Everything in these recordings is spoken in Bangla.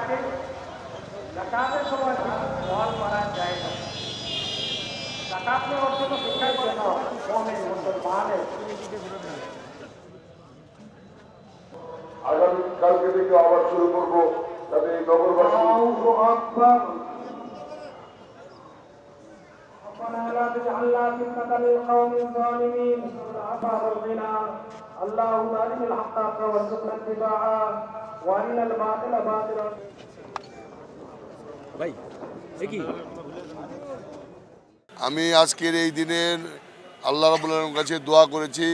থাকে, জাকাতের সময় ফল করা যায় না। জাকাত নেওয়ার জন্য শিক্ষার জন্য মুমিন মুসলমানের আগামীকালকে থেকে আবার শুরু করবো, যাতে এই নগরবাসী ربنا لا تجعلنا فتنة للقوم الظالمين أصحاب الغنى اللهم أرنا الحق حقا وارزقنا اتباعه وأرنا الباطل باطلا ভাই এ কি আমি আজকের এই দিনের আল্লাহ রাব্বুল আলামিনের কাছে দোয়া করেছি,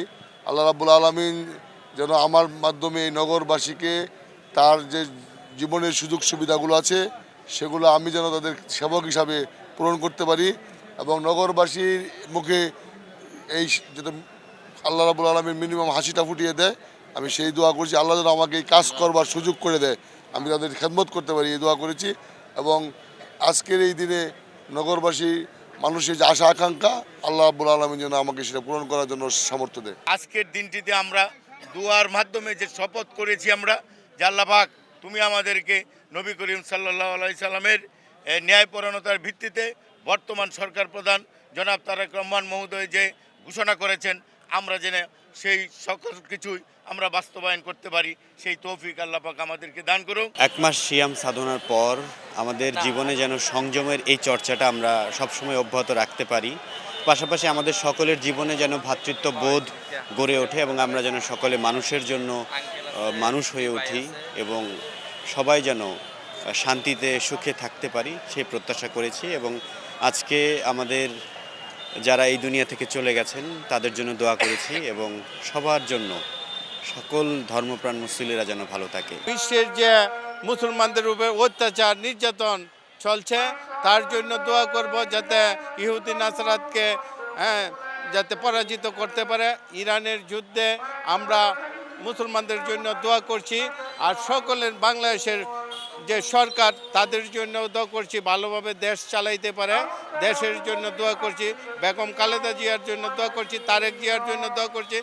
আল্লাহ রাব্বুল আলামিন যেন আমার মাধ্যমে এই নগরবাসীকে তার যে জীবনের সুযোগ সুবিধাগুলো আছে সেগুলো আমি যেন তাদের সেবক হিসাবে পূরণ করতে পারি এবং নগরবাসীর মুখে এই যাতে আল্লাহ রাব্বুল আলামিন মিনিমাম হাসিটা ফুটিয়ে দেয়, আমি সেই দোয়া করছি। আল্লাহ যেন আমাকে এই কাজ করবার সুযোগ করে দেয়, আমি তাদের খেদমত করতে পারি, এই দোয়া করেছি। এবং আজকের এই দিনে নগরবাসী মানুষের যে আশা আকাঙ্ক্ষা আল্লাহ রাব্বুল আলামিন যেন আমাকে সেটা পূরণ করার জন্য সামর্থ্য দেয়। আজকের দিনটিতে আমরা দুয়ার মাধ্যমে যে শপথ করেছি আমরা যে আল্লাহ পাক তুমি আমাদেরকে নবী করিম সাল্লাল্লাহু আলাইহি সাল্লামের ন্যায়পরায়ণতার ভিত্তিতে বর্তমান সরকার প্রধান জনাব তারেক রহমান মহোদয় যে ঘোষণা করেছেন আমরা যেন সেই সকল কিছুই আমরা বাস্তবায়ন করতে পারি, সেই তৌফিক আল্লাহ পাক আমাদেরকে দান করুন। এক মাস সিয়াম সাধনার পর আমাদের জীবনে যেন সংযমের এই চর্চাটা আমরা সবসময় অব্যাহত রাখতে পারি, পাশাপাশি আমাদের সকলের জীবনে যেন ভ্রাতৃত্ব বোধ গড়ে ওঠে এবং আমরা যেন সকলে মানুষের জন্য মানুষ হয়ে উঠি এবং সবাই যেন শান্তিতে সুখে থাকতে পারি সেই প্রত্যাশা করেছি। এবং আজকে আমাদের যারা এই দুনিয়া থেকে চলে গেছেন তাদের জন্য দোয়া করেছি এবং সবার জন্য সকল ধর্মপ্রাণ মুসলিমরা যেন ভালো থাকে। বিশ্বের যে মুসলমানদের উপর অত্যাচার নির্যাতন চলছে তার জন্য দোয়া করব যাতে ইহুদি নাসরাতকে যাতে পরাজিত করতে পারে। ইরানের যুদ্ধে আমরা মুসলমানদের জন্য দোয়া করছি, আর সকলের বাংলাদেশের যে সরকার তাদের জন্য দোয়া করছি ভালোভাবে দেশ চালাইতে পারে, দেশের জন্য দোয়া করছি। বেগম খালেদা জিয়ার জন্য দোয়া করছি, তারেক জিয়ার জন্য দোয়া করছি।